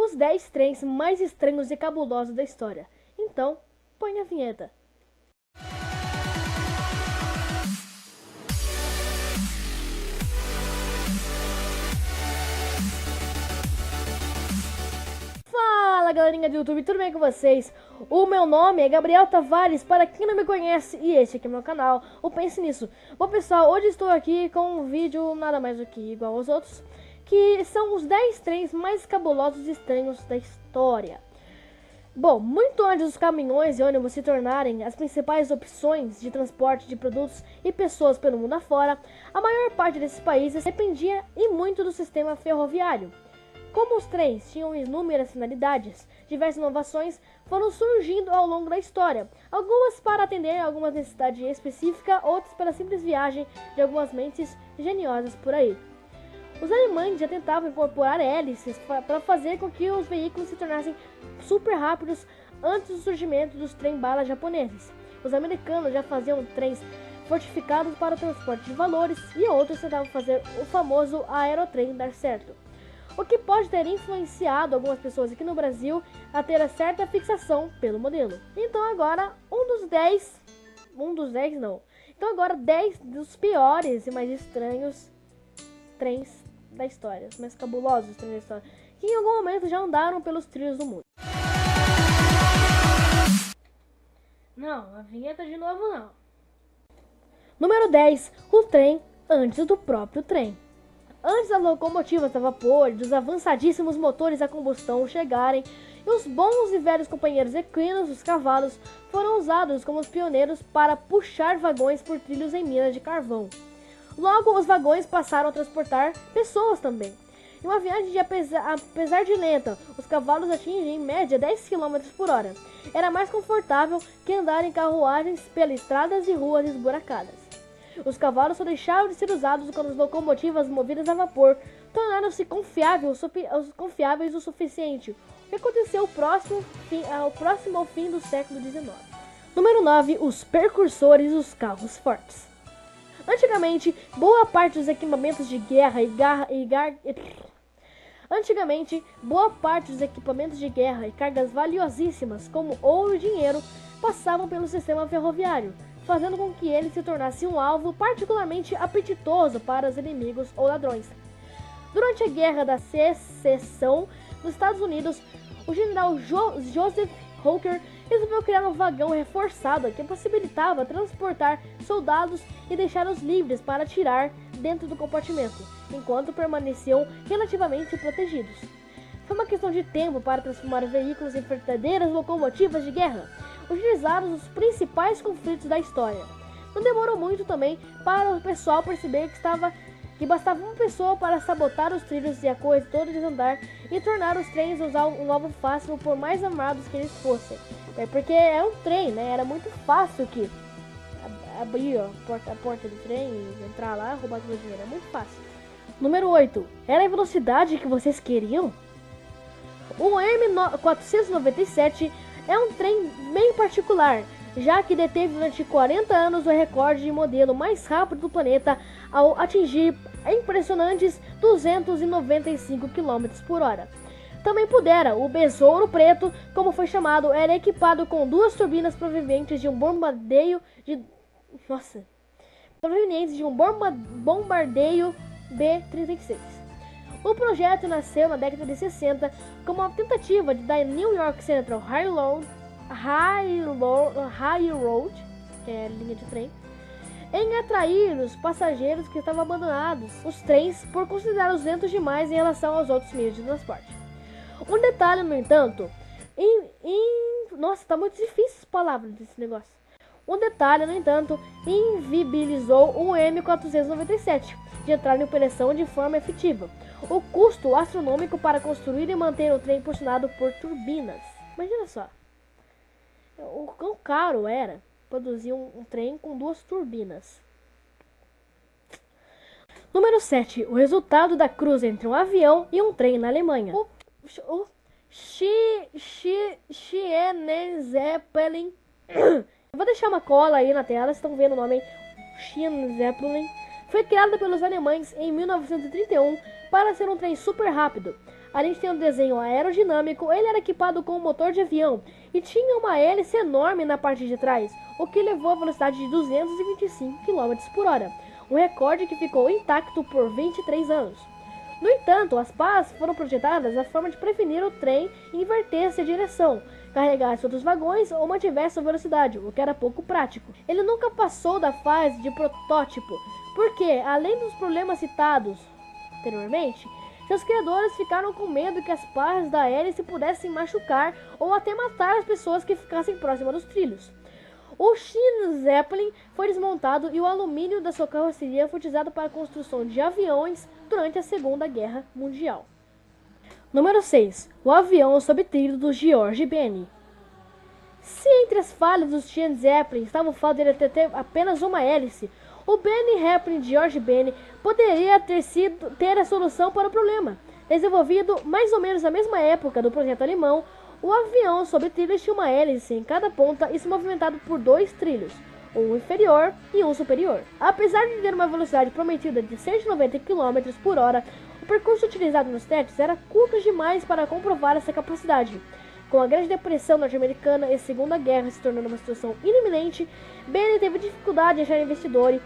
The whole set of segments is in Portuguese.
os 10 trens mais estranhos e cabulosos da história. Então, põe a vinheta. Fala galerinha do YouTube, tudo bem com vocês? O meu nome é Gabriel Tavares, para quem não me conhece, e este aqui é meu canal, o Pense Nisso. Bom pessoal, hoje estou aqui com um vídeo nada mais do que igual aos outros, que são os 10 trens mais cabulosos e estranhos da história. Bom, muito antes dos caminhões e ônibus se tornarem as principais opções de transporte de produtos e pessoas pelo mundo afora, a maior parte desses países dependia e muito do sistema ferroviário. Como os trens tinham inúmeras finalidades, diversas inovações foram surgindo ao longo da história, algumas para atender a alguma necessidade específica, outras pela simples viagem de algumas mentes geniosas por aí. Os alemães já tentavam incorporar hélices para fazer com que os veículos se tornassem super rápidos antes do surgimento dos trem-bala japoneses. Os americanos já faziam trens fortificados para o transporte de valores e outros tentavam fazer o famoso aerotrem dar certo. O que pode ter influenciado algumas pessoas aqui no Brasil a ter certa fixação pelo modelo. Então agora, Então agora 10 dos piores e mais estranhos trens da história, os mais cabulosos trens da história, que em algum momento já andaram pelos trilhos do mundo. Não, a vinheta de novo não. Número 10, o trem antes do próprio trem. Antes das locomotivas a vapor e dos avançadíssimos motores a combustão chegarem, e os bons e velhos companheiros equinos, os cavalos, foram usados como os pioneiros para puxar vagões por trilhos em minas de carvão. Logo, os vagões passaram a transportar pessoas também. Em uma viagem apesar de lenta, os cavalos atingem em média 10 km por hora. Era mais confortável que andar em carruagens pelas estradas e ruas esburacadas. Os cavalos só deixaram de ser usados quando as locomotivas movidas a vapor tornaram-se confiáveis o suficiente, o que aconteceu próximo ao fim do século XIX. Número 9. Os precursores dos carros fortes. Antigamente, boa parte dos equipamentos de guerra e cargas valiosíssimas, como ouro e dinheiro, passavam pelo sistema ferroviário, fazendo com que ele se tornasse um alvo particularmente apetitoso para os inimigos ou ladrões. Durante a Guerra da Secessão nos Estados Unidos, o general Joseph Hooker resolveu criar um vagão reforçado que possibilitava transportar soldados e deixá-los livres para atirar dentro do compartimento, enquanto permaneciam relativamente protegidos. Foi uma questão de tempo para transformar os veículos em verdadeiras locomotivas de guerra, utilizados nos principais conflitos da história. Não demorou muito também para o pessoal perceber que bastava uma pessoa para sabotar os trilhos e a coisa toda desandar e tornar os trens um alvo fácil por mais armados que eles fossem. Porque é um trem, né? Era muito fácil que abrir a porta do trem e entrar lá e roubar todo o dinheiro. É muito fácil. Número 8. Era a velocidade que vocês queriam? O M497 é um trem bem particular, já que deteve durante 40 anos o recorde de modelo mais rápido do planeta ao atingir impressionantes 295 km por hora. Também pudera, o Besouro Preto, como foi chamado, era equipado com duas turbinas provenientes de um bombardeio B-36. O projeto nasceu na década de 60 como uma tentativa da New York Central Railroad, que é a linha de trem, em atrair os passageiros que estavam abandonados os trens por considerá-los lentos demais em relação aos outros meios de transporte. Um detalhe, no entanto, nossa, tá muito difícil as palavras desse negócio. Um detalhe, no entanto, inviabilizou o M497 de entrar em operação de forma efetiva. O custo astronômico para construir e manter o trem impulsionado por turbinas. Imagina só, o quão caro era produzir um trem com duas turbinas. Número 7. O resultado da cruz entre um avião e um trem na Alemanha. O Zeppelin. Eu vou deixar uma cola aí na tela, vocês estão vendo o nome aí. Zeppelin. Foi criada pelos alemães em 1931 para ser um trem super rápido. Além de ter um desenho aerodinâmico, ele era equipado com um motor de avião e tinha uma hélice enorme na parte de trás, o que levou a velocidade de 225 km por hora, um recorde que ficou intacto por 23 anos. No entanto, as pás foram projetadas da forma de prevenir o trem invertesse a direção, carregasse outros vagões ou mantivesse a velocidade, o que era pouco prático. Ele nunca passou da fase de protótipo, porque, além dos problemas citados anteriormente, seus criadores ficaram com medo que as pás da hélice pudessem machucar ou até matar as pessoas que ficassem próximas dos trilhos. O Shin Zeppelin foi desmontado e o alumínio da sua carroceria foi utilizado para a construção de aviões durante a Segunda Guerra Mundial. Número 6. O avião sob trilho do George Benny. Se entre as falhas do Shin Zeppelin estava o fato de ele ter apenas uma hélice, o Benny Zeppelin de George Benny poderia ter a solução para o problema. Desenvolvido mais ou menos na mesma época do projeto alemão, o avião sob trilhos tinha uma hélice em cada ponta e se movimentado por 2 trilhos, um inferior e um superior. Apesar de ter uma velocidade prometida de 190 km por hora, o percurso utilizado nos testes era curto demais para comprovar essa capacidade. Com a Grande Depressão norte-americana e a Segunda Guerra se tornando uma situação iminente, Benny teve dificuldade em achar investidores,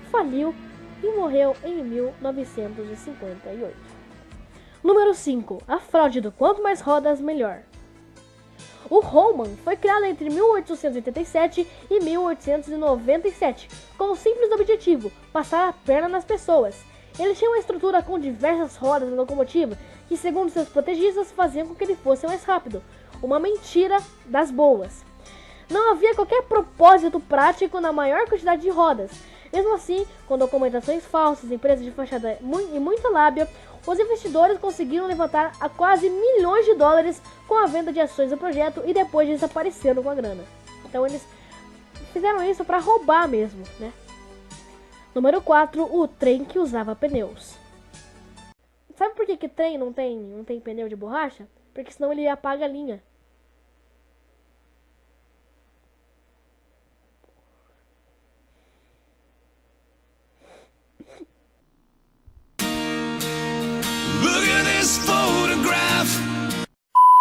faliu e morreu em 1958. Número 5. A fraude do quanto mais rodas, melhor. O Roman foi criado entre 1887 e 1897, com o simples objetivo, passar a perna nas pessoas. Ele tinha uma estrutura com diversas rodas na locomotiva, que segundo seus protegistas faziam com que ele fosse mais rápido. Uma mentira das boas. Não havia qualquer propósito prático na maior quantidade de rodas. Mesmo assim, com documentações falsas, empresas de fachada e muita lábia, os investidores conseguiram levantar a quase milhões de dólares com a venda de ações do projeto e depois desapareceram com a grana. Então eles fizeram isso para roubar mesmo, né? Número 4, o trem que usava pneus. Sabe por que trem não tem pneu de borracha? Porque senão ele apaga a linha.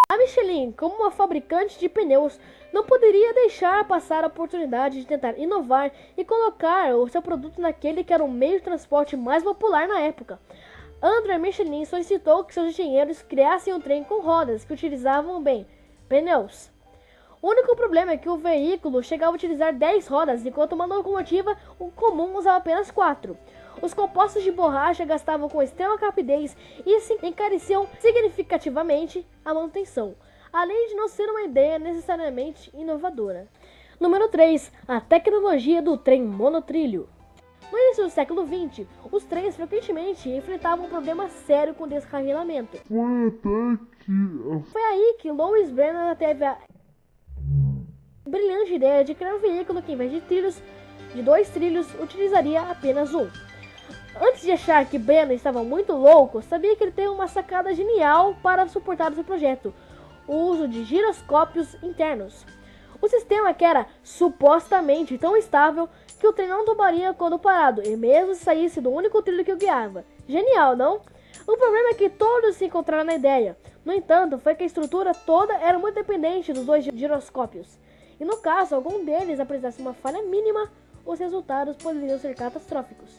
A Michelin, como uma fabricante de pneus, não poderia deixar passar a oportunidade de tentar inovar e colocar o seu produto naquele que era o meio de transporte mais popular na época. André Michelin solicitou que seus engenheiros criassem um trem com rodas que utilizavam bem pneus. O único problema é que o veículo chegava a utilizar 10 rodas, enquanto uma locomotiva comum usava apenas 4. Os compostos de borracha gastavam com extrema rapidez e encareciam significativamente a manutenção, além de não ser uma ideia necessariamente inovadora. Número 3. A tecnologia do trem monotrilho. No início do século XX, os trens frequentemente enfrentavam um problema sério com descarrilamento. Foi aí que Louis Brennan teve a brilhante ideia de criar um veículo que, em vez de 2 trilhos, utilizaria apenas um. Antes de achar que Brennan estava muito louco, sabia que ele teve uma sacada genial para suportar o seu projeto: o uso de giroscópios internos. O sistema que era supostamente tão estável que o trem não tombaria quando parado, e mesmo se saísse do único trilho que o guiava. Genial, não? O problema é que todos se encontraram na ideia. No entanto, foi que a estrutura toda era muito dependente dos 2 giroscópios. E no caso, algum deles apresentasse uma falha mínima, os resultados poderiam ser catastróficos.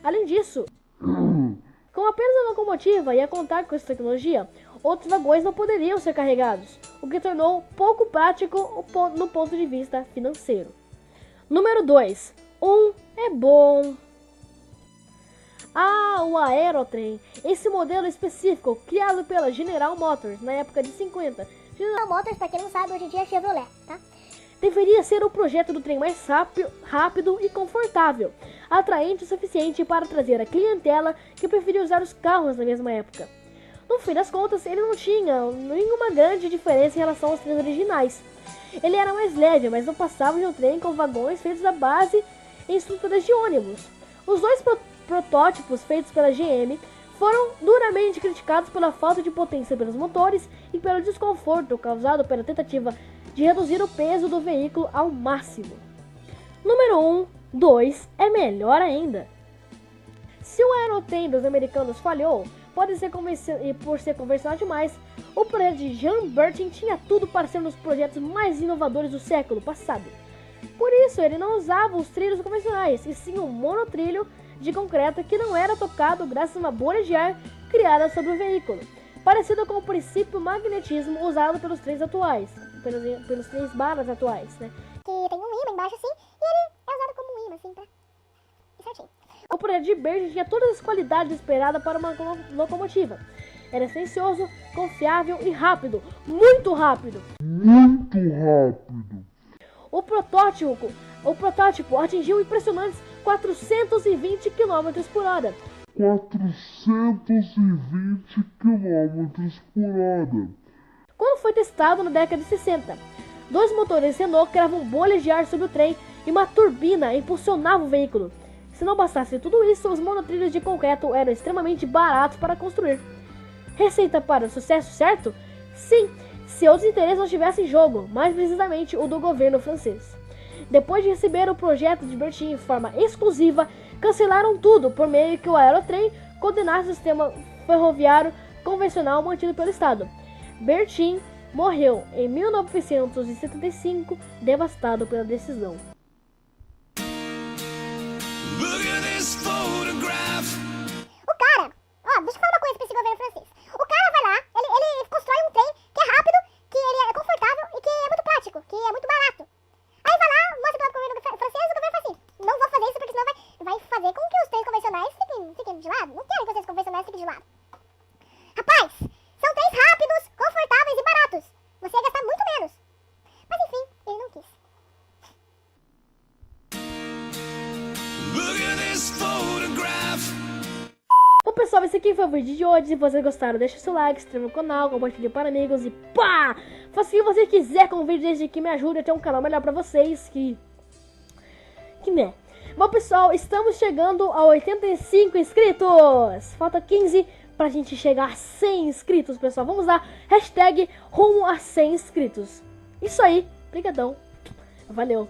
Além disso, com apenas a locomotiva e a contar com essa tecnologia, outros vagões não poderiam ser carregados, o que tornou pouco prático no ponto de vista financeiro. Número 2. É bom. O aerotrem. Esse modelo específico, criado pela General Motors na época de 50. General Motors, pra quem não sabe, hoje em dia é Chevrolet, tá? Deveria ser o projeto do trem mais rápido e confortável, atraente o suficiente para trazer a clientela que preferia usar os carros na mesma época. No fim das contas, ele não tinha nenhuma grande diferença em relação aos trens originais. Ele era mais leve, mas não passava de um trem com vagões feitos à base em estruturas de ônibus. Os 2 protótipos feitos pela GM foram duramente criticados pela falta de potência pelos motores e pelo desconforto causado pela tentativa de reduzir o peso do veículo ao máximo. Número 2 é melhor ainda. Se o aerotrem dos americanos falhou, E por ser convencional demais, o projeto de Jean Bertin tinha tudo para ser um dos projetos mais inovadores do século passado. Por isso, ele não usava os trilhos convencionais, e sim um monotrilho de concreto que não era tocado graças a uma bolha de ar criada sobre o veículo, parecido com o princípio magnetismo usado pelos trens atuais, pelos trens balas atuais, né? Que tem um imã embaixo assim, e ele é usado como um imã assim, pra... certinho. O projeto de Bertin tinha todas as qualidades esperadas para uma locomotiva. Era silencioso, confiável e rápido. Muito rápido! Muito rápido! O protótipo atingiu impressionantes 420 km por hora. 420 km por hora. Quando foi testado na década de 60, 2 motores Renault criavam bolhas de ar sobre o trem e uma turbina impulsionava o veículo. Se não bastasse tudo isso, os monotrilhos de concreto eram extremamente baratos para construir. Receita para o sucesso, certo? Sim, se outros interesses não estivessem em jogo, mais precisamente o do governo francês. Depois de receber o projeto de Bertin em forma exclusiva, cancelaram tudo por meio que o aerotrem condenasse o sistema ferroviário convencional mantido pelo Estado. Bertin morreu em 1975, devastado pela decisão. O cara, ó, deixa eu falar uma coisa pra esse governo francês. O cara vai lá, ele constrói um trem que é rápido, que ele é confortável e que é muito prático, que é muito barato. Aí vai lá, mostra pro governo francês e o governo fala assim, não vou fazer isso porque senão vai fazer com que os trens convencionais fiquem de lado. Não quero que os trens convencionais fiquem de lado. Rapaz, são trens rápidos, confortáveis e baratos. Você ia gastar muito menos. Mas enfim, ele não quis. Bom pessoal, esse aqui foi o vídeo de hoje. Se vocês gostaram, deixa o seu like, se inscreva no canal, compartilhe para amigos e pá! Faça o que você quiser com o vídeo desde que me ajude a ter um canal melhor pra vocês, que né? Bom pessoal, estamos chegando a 85 inscritos. Falta 15 pra gente chegar a 100 inscritos, pessoal. Vamos lá, hashtag rumo a 100 inscritos. Isso aí, brigadão, valeu.